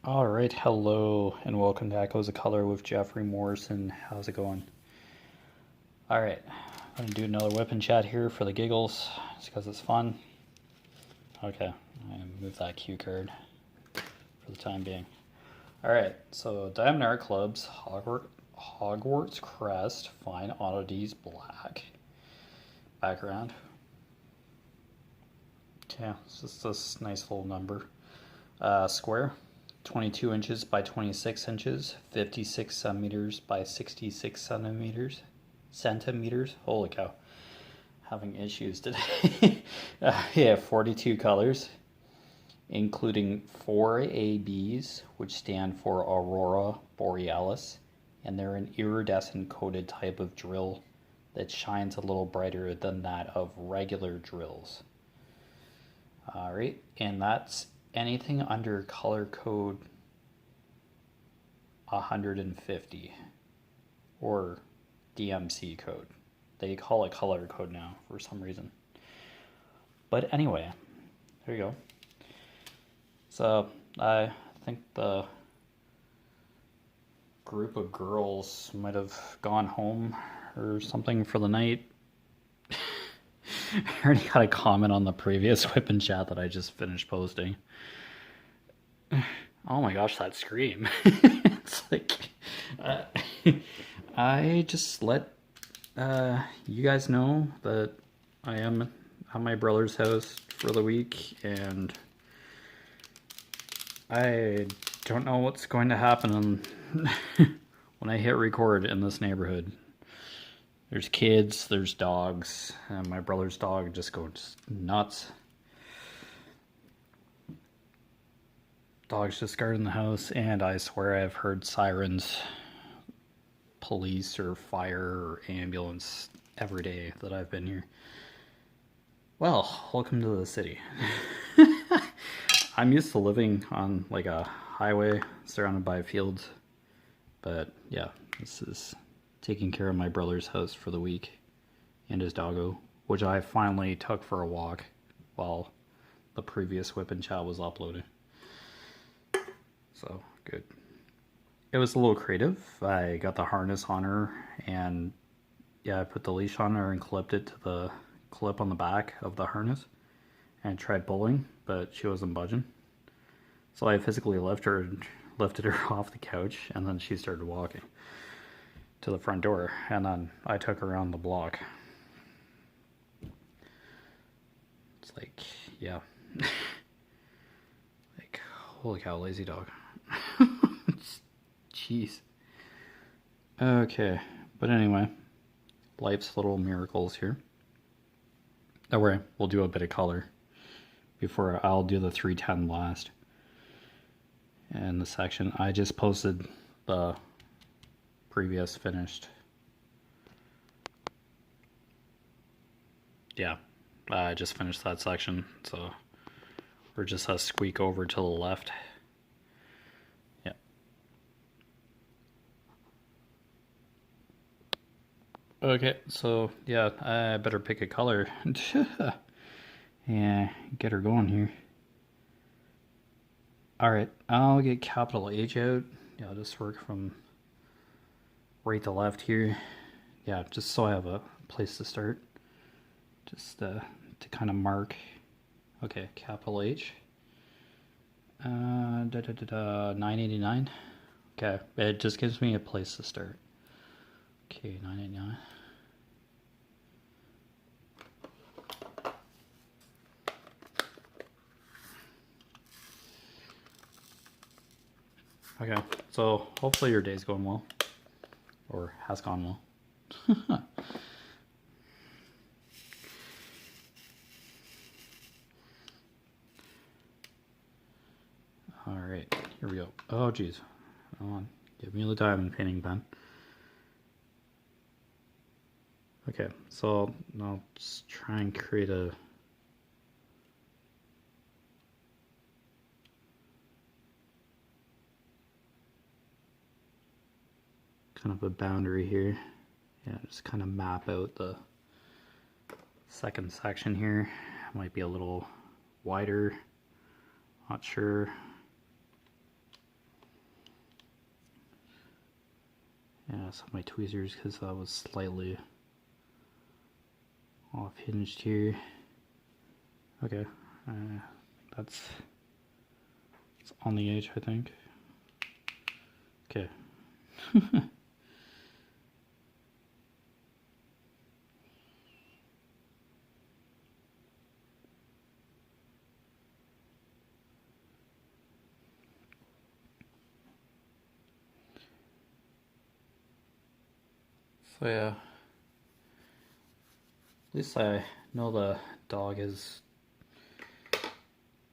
All right, hello, and welcome to Echoes of Color with Jefferey Morrison. How's it going? All right, I'm gonna do another WIP and Chat here for the giggles, just because it's fun. Okay, I'm gonna move that cue card for the time being. All right, so Diamond Art Club's Hogwarts Crest Fine Oddities Black background. Okay, it's just this nice little number. Square. 22 inches by 26 inches, 56 centimeters by 66 centimeters. Holy cow. Having issues today. Yeah, 42 colors, including 4 ABs, which stand for Aurora Borealis, and they're an iridescent coated type of drill that shines a little brighter than that of regular drills. All right, and that's anything under color code 150 or DMC code. They call it color code now for some reason. But anyway, there you go. So I think the group of girls might have gone home or something for the night. I already got a comment on the previous WIP and Chat that I just finished posting. Oh my gosh, that scream. It's like, I just let you guys know that I am at my brother's house for the week, and I don't know what's going to happen when I hit record in this neighborhood. There's kids, there's dogs, and my brother's dog just goes nuts. Dogs just guarding the house, and I swear I've heard sirens, police or fire or ambulance every day that I've been here. Well, welcome to the city. I'm used to living on like a highway surrounded by fields, but yeah, this is taking care of my brother's house for the week and his doggo, which I finally took for a walk while the previous WIP and Chat was uploaded. So good. It was a little creative. I got the harness on her, and yeah, I put the leash on her and clipped it to the clip on the back of the harness, and tried pulling, but she wasn't budging. So I physically lifted her off the couch, and then she started walking to the front door, and then I took her around the block. It's like, yeah. Like, holy cow, lazy dog. Jeez. Okay, but anyway, life's little miracles here. Don't worry, we'll do a bit of color before I'll do the 310 last. And the section, I just posted the previous finished. Yeah, I just finished that section, so we're just a squeak over to the left. Yeah. Okay, so yeah, I better pick a color. Yeah, get her going here. Alright, I'll get capital H out. Yeah, I'll just work from right to left here. Yeah, just so I have a place to start. Just to kind of mark. Okay, capital H. 989. Okay, it just gives me a place to start. Okay, 989. Okay, so hopefully your day's going well, or has gone well. All right, here we go. Oh geez, come on, give me the diamond painting pen. Okay, so I'll just try and create a kind of a boundary here. Yeah, just kind of map out the second section here. Might be a little wider, not sure. some of my tweezers because that was slightly off hinged here. Okay, that's it's on the edge, I think. Okay. So yeah, at least I know the dog has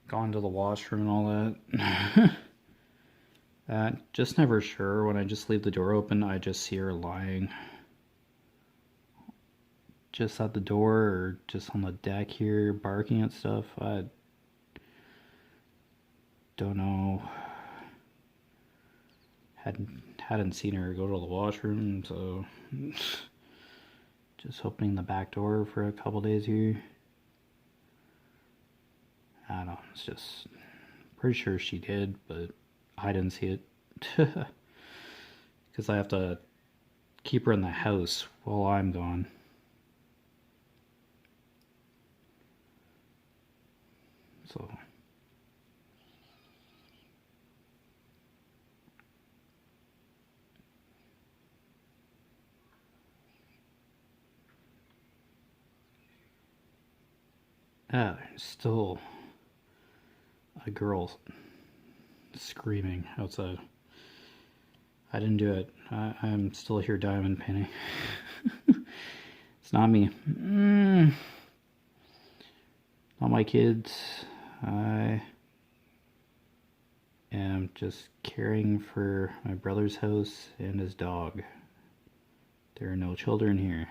gone to the washroom and all that. Just never sure. When I just leave the door open, I just see her lying just at the door or just on the deck here barking at stuff. I don't know. Hadn't seen her go to the washroom, so just opening the back door for a couple days here. I don't know, it's just pretty sure she did, but I didn't see it. Because I have to keep her in the house while I'm gone. So there's still a girl screaming outside. I didn't do it. I'm still here diamond painting. It's not me. Not my kids. I am just caring for my brother's house and his dog. There are no children here.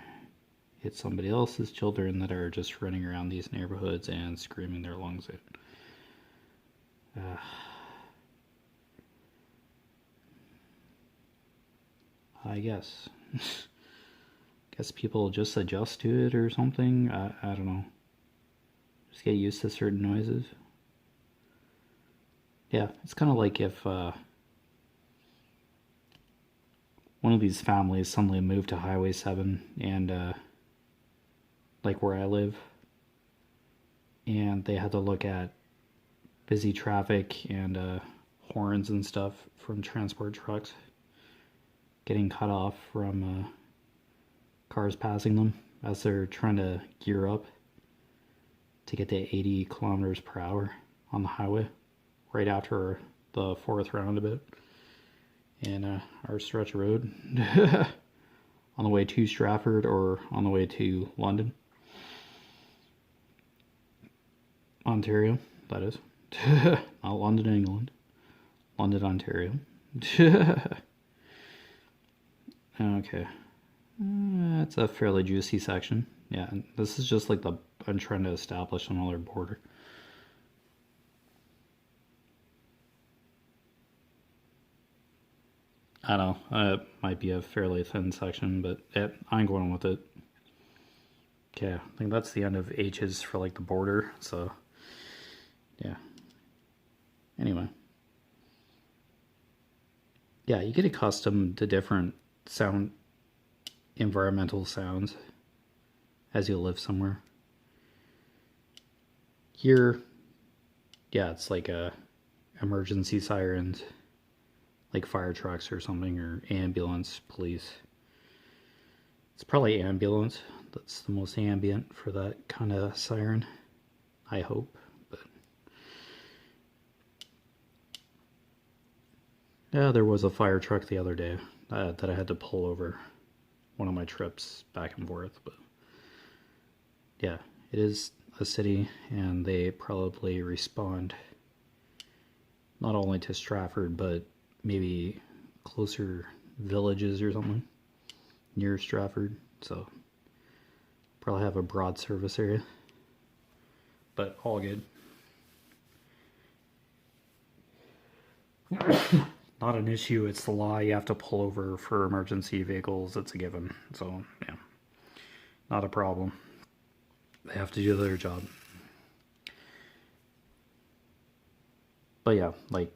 It's somebody else's children that are just running around these neighborhoods and screaming their lungs out. I guess. Guess people just adjust to it or something. I don't know. Just get used to certain noises. Yeah, it's kind of like if one of these families suddenly moved to Highway 7 and like where I live, and they had to look at busy traffic and horns and stuff from transport trucks getting cut off from cars passing them as they're trying to gear up to get to 80 kilometers per hour on the highway right after the 4th roundabout in our stretch of road on the way to Stratford or on the way to London, Ontario, that is. Not London, England. London, Ontario. Okay. That's a fairly juicy section. Yeah, and this is just like I'm trying to establish another border. I don't know. It might be a fairly thin section, but I'm going with it. Okay, I think that's the end of H's for like the border, so yeah. Anyway. Yeah, you get accustomed to different environmental sounds as you live somewhere. Here, yeah, it's like emergency sirens, like fire trucks or something, or ambulance, police. It's probably ambulance. That's the most ambient for that kind of siren, I hope. But yeah, there was a fire truck the other day that I had to pull over one of my trips back and forth. But yeah, it is a city, and they probably respond not only to Stratford, but maybe closer villages or something near Stratford. So probably have a broad service area, but all good. Not an issue. It's the law. You have to pull over for emergency vehicles. It's a given. So yeah, not a problem. They have to do their job. But yeah, like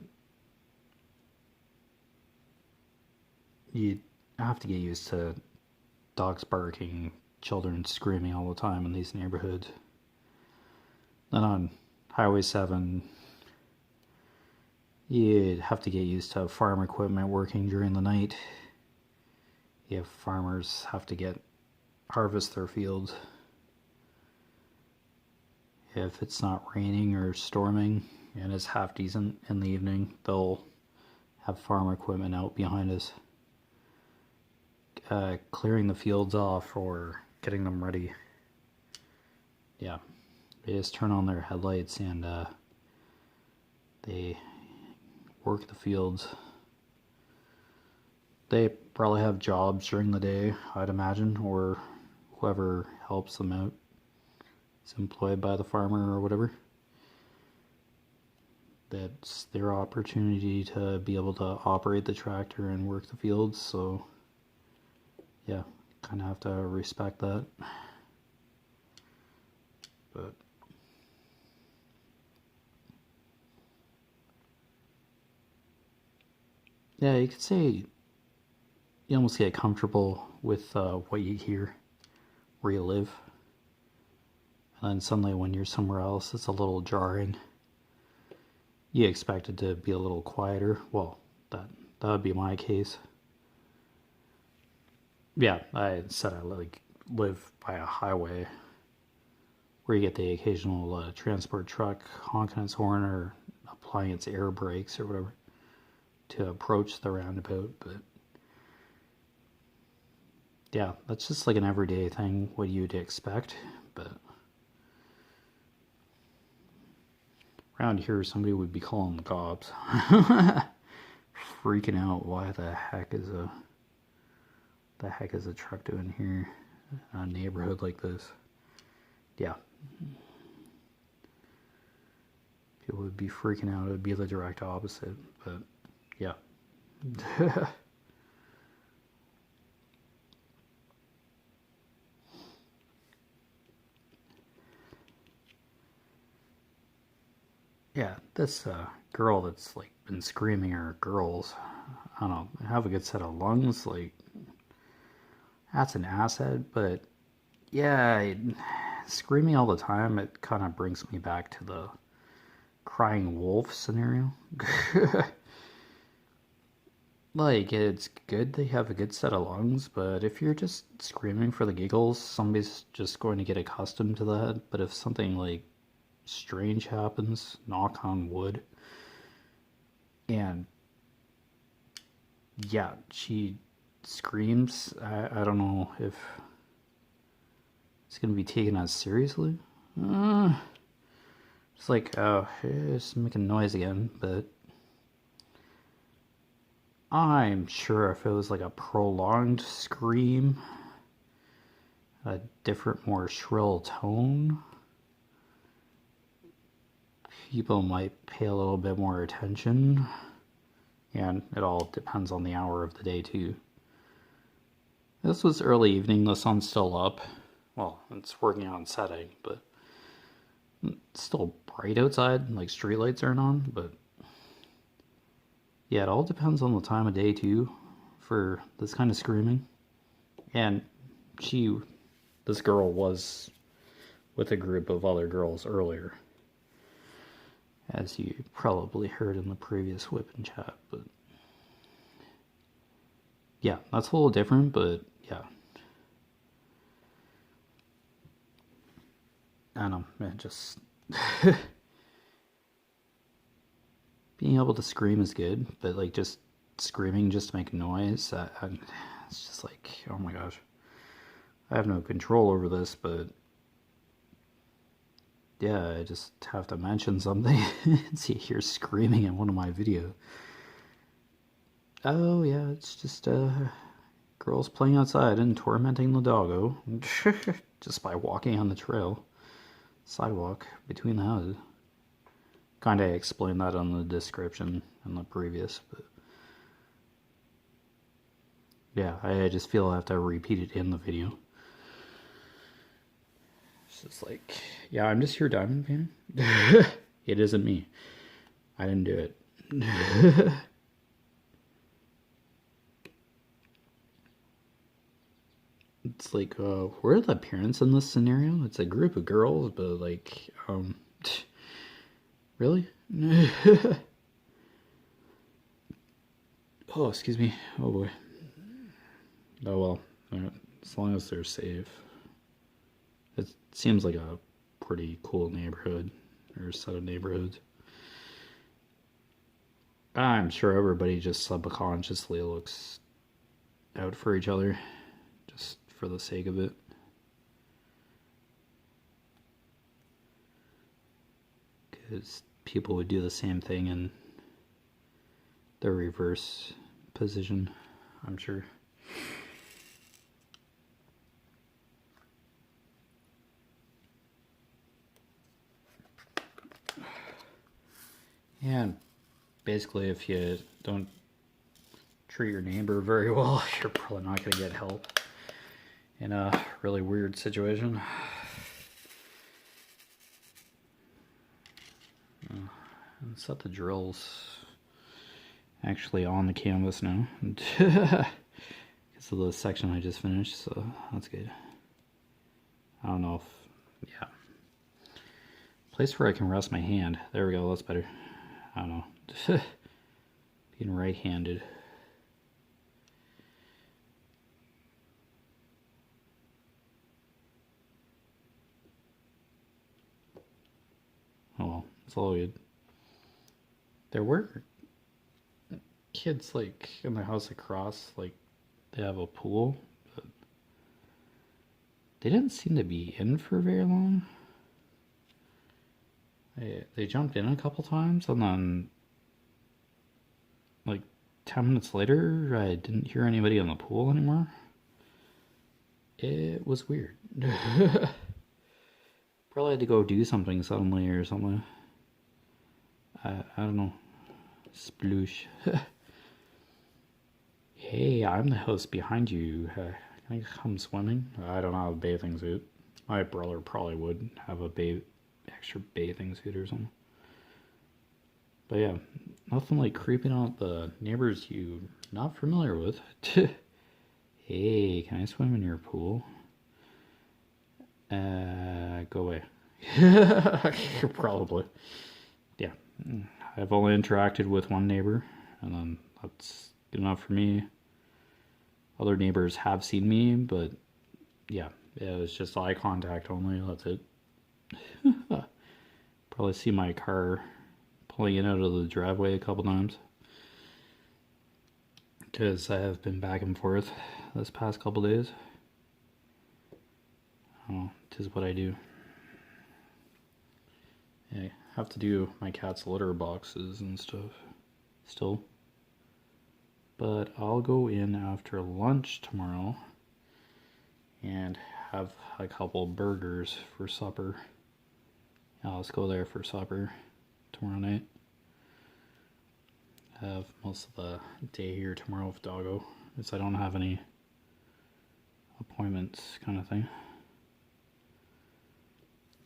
I have to get used to dogs barking, children screaming all the time in these neighborhoods. Then on Highway 7, you'd have to get used to farm equipment working during the night. If farmers have to harvest their fields. If it's not raining or storming and it's half decent in the evening, they'll have farm equipment out behind us, clearing the fields off or getting them ready. Yeah, they just turn on their headlights and they work the fields. They probably have jobs during the day, I'd imagine, or whoever helps them out is employed by the farmer or whatever. That's their opportunity to be able to operate the tractor and work the fields, so yeah, kind of have to respect that. But yeah, you could say you almost get comfortable with what you hear where you live, and then suddenly when you're somewhere else it's a little jarring. You expect it to be a little quieter. Well, that would be my case. Yeah, I said I live by a highway where you get the occasional transport truck honking its horn or applying its air brakes or whatever to approach the roundabout, but yeah, that's just like an everyday thing, what you'd expect. But around here somebody would be calling the cops. Freaking out, why the heck is a truck doing here in a neighborhood like this? Yeah, people would be freaking out. It would be the direct opposite, but yeah. Yeah, this girl that's like been screaming her girls, I don't know, have a good set of lungs, like that's an asset. But yeah, screaming all the time, it kind of brings me back to the crying wolf scenario. Like, it's good they have a good set of lungs, but if you're just screaming for the giggles, somebody's just going to get accustomed to that. But if something like strange happens, knock on wood, and yeah, she screams, I don't know if it's gonna be taken as seriously. It's like, oh, it's making noise again, but I'm sure if it was like a prolonged scream, a different, more shrill tone, people might pay a little bit more attention. And it all depends on the hour of the day too. This was early evening, the sun's still up. Well, it's working on setting, but it's still bright outside, like streetlights aren't on, but yeah, it all depends on the time of day too for this kind of screaming. And this girl was with a group of other girls earlier, as you probably heard in the previous WIP and Chat, but yeah, that's a little different, but yeah. I don't know, man, just being able to scream is good, but like just screaming just to make noise, it's just like, oh my gosh. I have no control over this, but yeah, I just have to mention something. See, here screaming in one of my videos. Oh yeah, it's just girls playing outside and tormenting the doggo just by walking on the sidewalk between the houses. Kind of explained that on the description in the previous, but yeah, I just feel I have to repeat it in the video. It's just like, yeah, I'm just here diamond painting. It isn't me. I didn't do it. It's like, where are the parents in this scenario? It's a group of girls, but like, really? Oh, excuse me. Oh boy. Oh well. As long as they're safe. It seems like a pretty cool neighborhood, or set of neighborhoods. I'm sure everybody just subconsciously looks out for each other, just for the sake of it. Because people would do the same thing in the reverse position, I'm sure. Yeah, and basically if you don't treat your neighbor very well, you're probably not going to get help in a really weird situation. And set the drills actually on the canvas now because of the section I just finished, so that's good. I don't know if, yeah. Place where I can rest my hand. There we go, that's better. I don't know. Being right-handed. Oh well, it's all good. There were kids like in the house across, like they have a pool, but they didn't seem to be in for very long. They jumped in a couple times, and then like 10 minutes later I didn't hear anybody in the pool anymore. It was weird. Probably had to go do something suddenly or something. I don't know. Sploosh. Hey, I'm the host behind you. Can I come swimming? I don't have a bathing suit. My brother probably would have a extra bathing suit or something. But yeah, nothing like creeping out the neighbors you're not familiar with. Hey, can I swim in your pool? Go away. Probably. Yeah. I've only interacted with one neighbor, and then that's good enough for me. Other neighbors have seen me, but yeah, it was just eye contact only. That's it. Probably see my car pulling in out of the driveway a couple times, because I have been back and forth this past couple days. Oh, 'tis what I do. Yeah, I have to do my cat's litter boxes and stuff still. But I'll go in after lunch tomorrow and have a couple burgers for supper. Yeah, let's go there for supper tomorrow night. I have most of the day here tomorrow with Doggo, because I don't have any appointments kind of thing.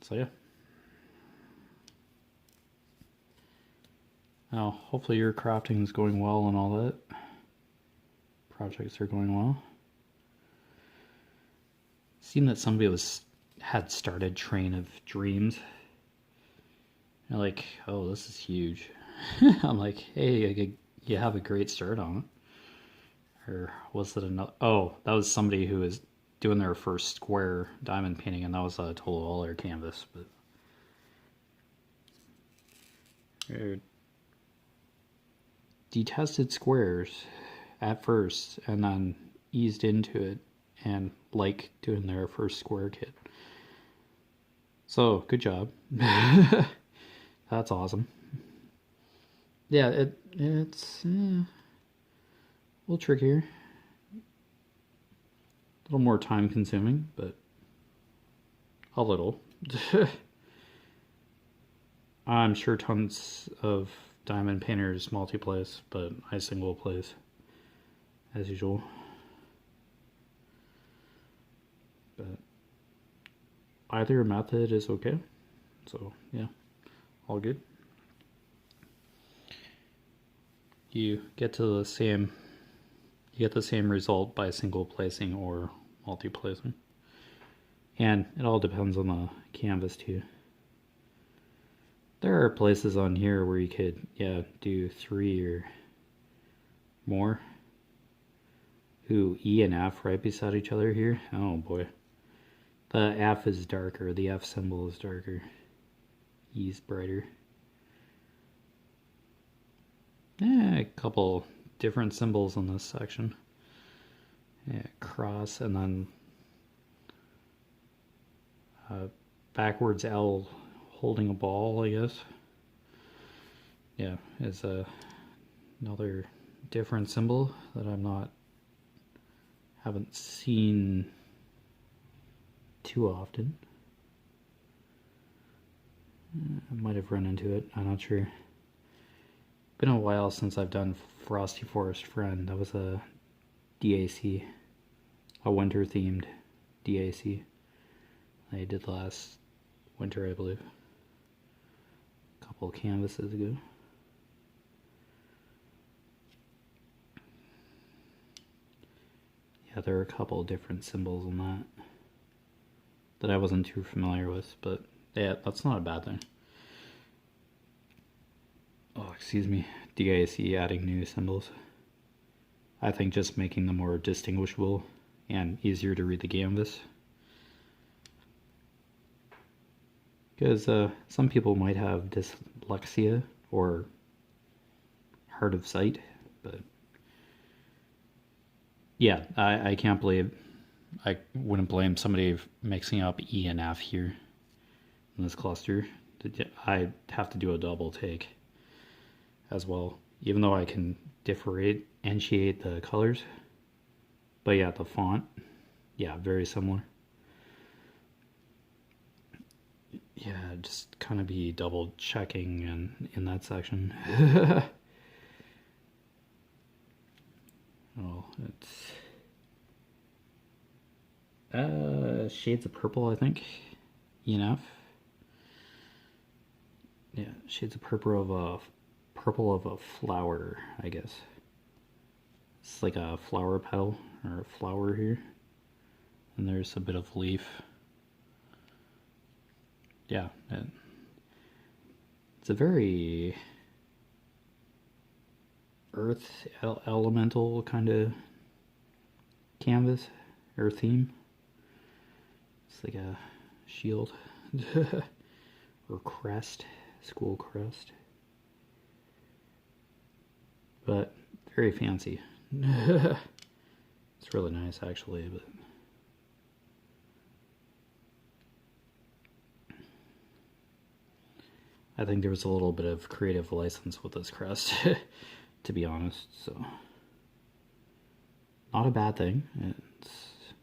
So yeah. Now, hopefully your crafting is going well and all that. Projects are going well. Seemed that somebody had started Train of Dreams. They're like, oh, this is huge. I'm like, hey, you have a great start on it. Or was it another? Oh, that was somebody who was doing their first square diamond painting, and that was a total all air canvas. But detested squares at first, and then eased into it and like doing their first square kit. So good job. That's awesome. Yeah, it's a little trickier, a little more time consuming, but a little. I'm sure tons of diamond painters multi-place, but I single place as usual. But either method is okay. So yeah, all good. You get the same result by single placing or multi-placing. And it all depends on the canvas too. There are places on here where you could, yeah, do 3 or more. Ooh, E and F right beside each other here. Oh boy. The F is darker, the F symbol is darker. E's brighter. A couple different symbols in this section. Yeah, cross and then backwards L holding a ball, I guess. Yeah, is another different symbol that haven't seen too often. I might have run into it, I'm not sure. Been a while since I've done Frosty Forest Friend. That was a DAC, a winter themed DAC. I did last winter, I believe. A couple canvases ago. Yeah, there are a couple different symbols in that I wasn't too familiar with, but yeah, that's not a bad thing. Oh, excuse me, DAC adding new symbols. I think just making them more distinguishable and easier to read the canvas. Because some people might have dyslexia or hard of sight, but yeah, I can't believe, I wouldn't blame somebody mixing up E and F here in this cluster. I'd have to do a double take as well, even though I can differentiate the colors. But yeah, the font, yeah, very similar. Yeah, just kind of be double checking in that section. Oh, it's shades of purple, I think. Enough. Yeah, shades of purple of a flower, I guess. It's like a flower petal or a flower here, and there's a bit of leaf. Yeah, it's a very earth elemental kind of canvas or theme. It's like a shield or crest, school crest, but very fancy. It's really nice actually, but I think there was a little bit of creative license with this crest, to be honest, so not a bad thing. It's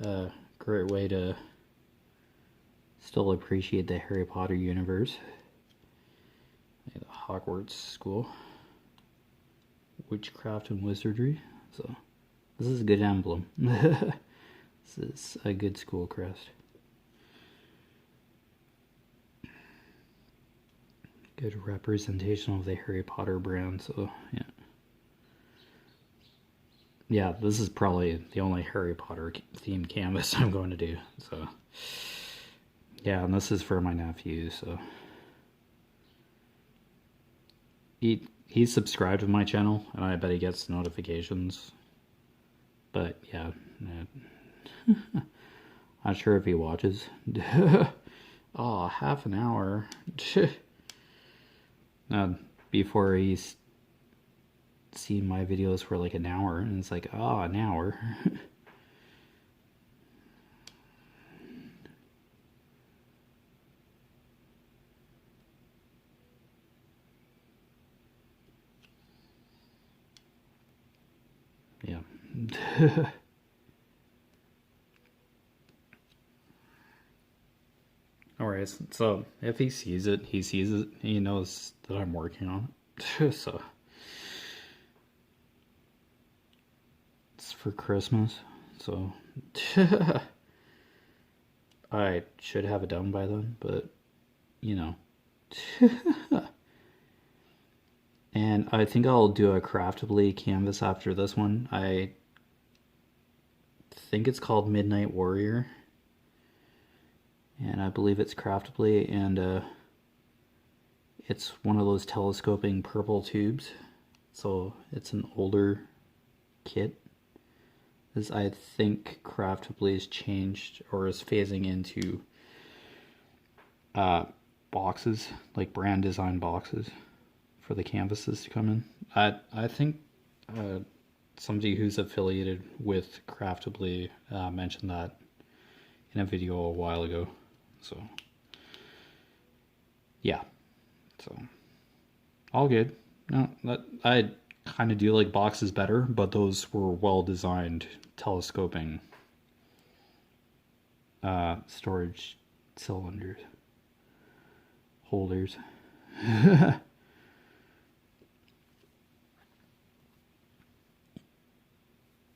a great way to still appreciate the Harry Potter universe. The Hogwarts school. Witchcraft and wizardry. So this is a good emblem. This is a good school crest. Good representation of the Harry Potter brand, so yeah. Yeah, this is probably the only Harry Potter themed canvas I'm going to do, so. Yeah, and this is for my nephew, so. He's subscribed to my channel, and I bet he gets notifications. But yeah, not sure if he watches. Oh, half an hour. Before he's seen my videos for like an hour, and it's like, oh, an hour. Yeah. Alright, so if he sees it, he knows that I'm working on it. So it's for Christmas, so I should have it done by then, but you know. And I think I'll do a craftable canvas after this one. I think it's called Midnight Warrior. And I believe it's craftable, and it's one of those telescoping purple tubes. So it's an older kit. This, I think, craftable has changed or is phasing into boxes, like brand design boxes for the canvases to come in. I think somebody who's affiliated with Craftably mentioned that in a video a while ago. So yeah, so all good. No, I kind of do like boxes better, but those were well designed telescoping storage cylinders, holders.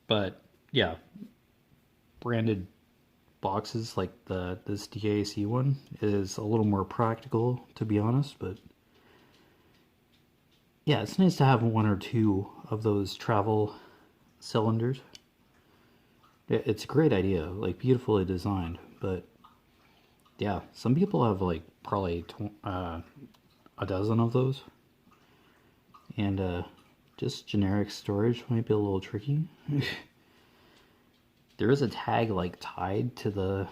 But yeah, branded boxes like this DAC one is a little more practical, to be honest. But yeah, it's nice to have one or two of those travel cylinders. It's a great idea, like beautifully designed. But yeah, some people have like probably a dozen of those, and just generic storage might be a little tricky. There is a tag like tied to the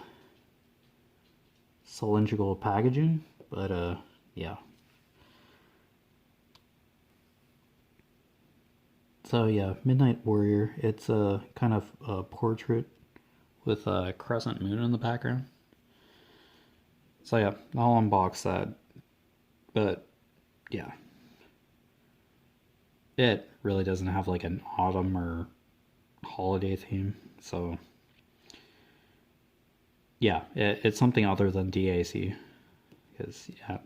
cylindrical packaging, but yeah. So yeah, Midnight Warrior, it's a kind of a portrait with a crescent moon in the background. So yeah, I'll unbox that. But yeah, it really doesn't have like an autumn or holiday theme. So yeah, it's something other than DAC. Because yeah,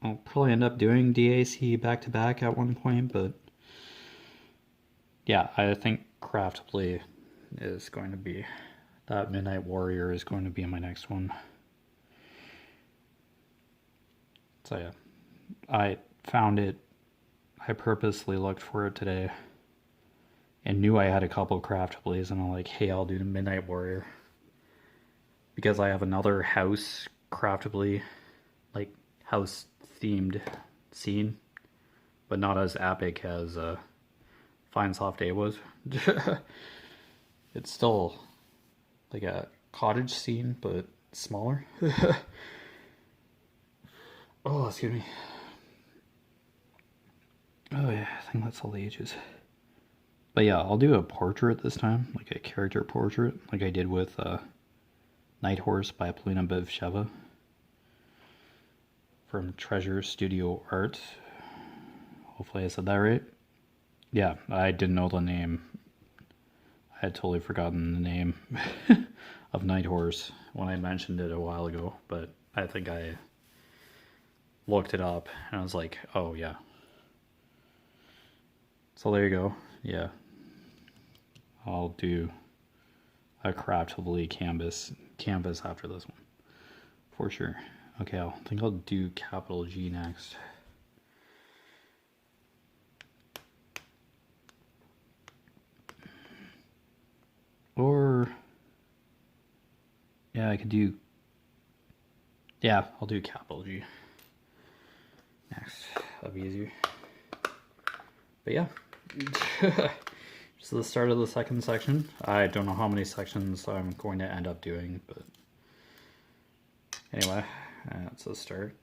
I'll probably end up doing DAC back to back at one point, but yeah, I think Craftably is going to be, that Midnight Warrior is going to be my next one. So yeah, I found it. I purposely looked for it today and knew I had a couple Craftablies, and I'm like, hey, I'll do the Midnight Warrior. Because I have another house Craftably, like house themed scene, but not as epic as Fine Soft A was. It's still like a cottage scene, but smaller. Oh, excuse me. Oh yeah, I think that's all the ages. But yeah, I'll do a portrait this time, like a character portrait, like I did with Night Horse by Polina Bevsheva from Treasure Studio Art. Hopefully I said that right. Yeah, I didn't know the name. I had totally forgotten the name of Night Horse when I mentioned it a while ago, but I think I looked it up and I was like, oh yeah. So there you go. Yeah. I'll do a Craftably canvas after this one. For sure. Okay, I think I'll do capital G next. Or yeah, I could do, yeah, I'll do capital G next. That'll be easier. But yeah, just the start of the second section. I don't know how many sections I'm going to end up doing, but anyway, that's the start.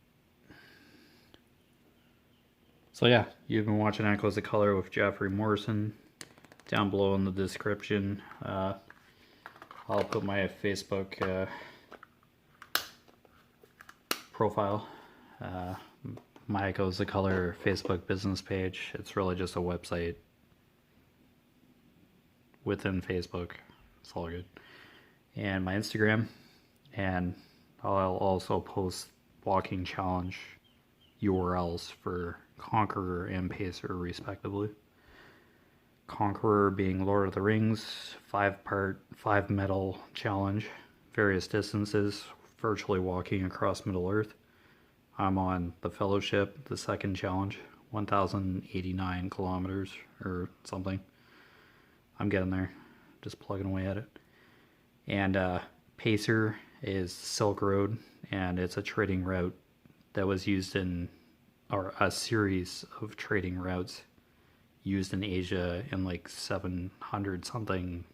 So yeah, you've been watching Echoes of Color with Jefferey Morrison. Down below in the description, I'll put my Facebook profile, my Echoes of Color Facebook business page. It's really just a website within Facebook. It's all good. And my Instagram, and I'll also post walking challenge URLs for Conqueror and Pacer respectively. Conqueror being Lord of the Rings, 5-part, 5 metal challenge, various distances, virtually walking across Middle Earth. I'm on the Fellowship, the second challenge, 1,089 kilometers or something. I'm getting there. just plugging away at it. And Pacer is Silk Road, and it's a trading route that was used in, or a series of trading routes used in Asia in like 700 something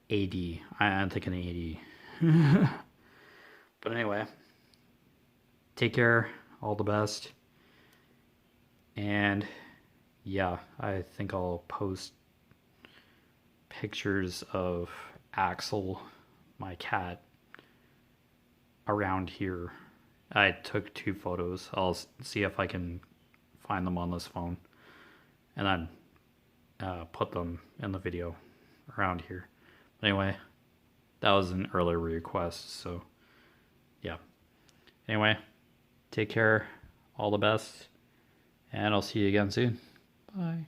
AD. I'm thinking AD. But anyway, take care, all the best. And yeah, I think I'll post pictures of Axel, my cat, around here. I took 2 photos. I'll see if I can find them on this phone and then put them in the video around here. But anyway, that was an earlier request, so yeah. Anyway, take care, all the best, and I'll see you again soon. Bye.